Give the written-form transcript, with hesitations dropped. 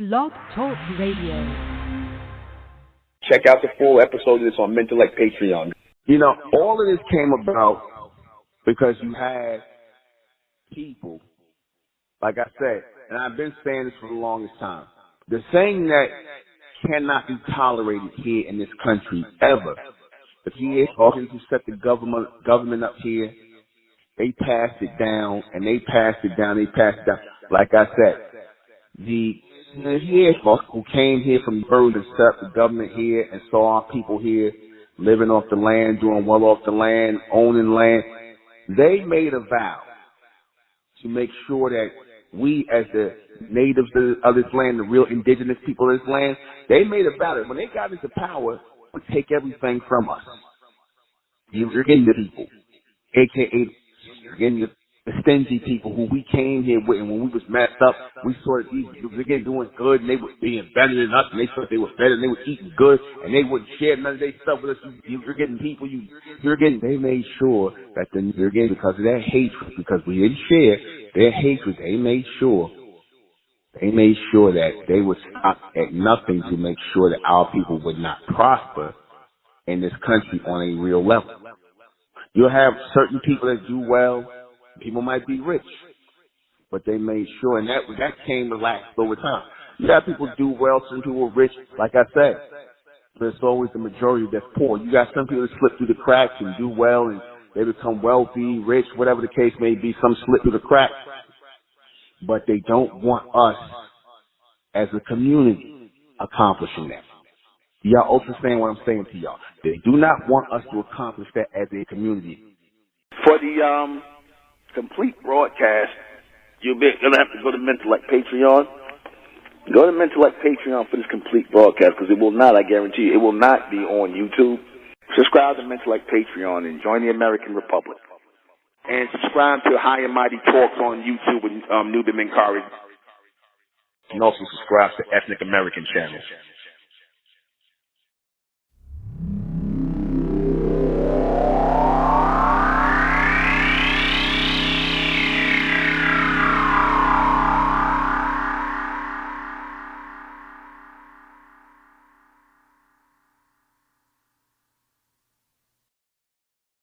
Blog Talk Radio. Check out the full episode of this on Mental Like Patreon. You know, all of this came about because you had people, like I said, and I've been saying this for the longest time, the thing that cannot be tolerated here in this country ever. If you hear talking to set the government up here, they passed it down, and they passed it down, Like I said, who came here from birth and set up the government here and saw our people here living off the land, doing well off the land, owning land, they made a vow to make sure that we as the natives of this land, the real indigenous people of this land, they made a vow that when they got into power, would take everything from us. You're getting the people, a.k.a. you're getting the stingy people who we came here with, and when we was messed up, we saw that these people were doing good, and they were being better than us, and they thought they were better, and they were eating good, and they wouldn't share none of their stuff with us. You're getting people, they made sure that you're getting, because of their hatred, because we didn't share their hatred, they made sure that they would stop at nothing to make sure that our people would not prosper in this country on a real level. You'll have certain people that do well. People might be rich, but they made sure, and that came to last over time. You got people do well, some people are rich, like I said, but it's always the majority that's poor. You got some people that slip through the cracks and do well, and they become wealthy, rich, whatever the case may be. Some slip through the cracks, but they don't want us as a community accomplishing that. Y'all understand what I'm saying to y'all? They do not want us to accomplish that as a community. For the complete broadcast, you're gonna have to go to Mental Like Patreon. Go to Mental Like Patreon for this complete broadcast, because it will not, I guarantee you, it will not be on YouTube. Subscribe to Mental Like Patreon and join the American Republic. And subscribe to High and Mighty Talks on YouTube with Newbie Minkari. And also subscribe to Ethnic American channel.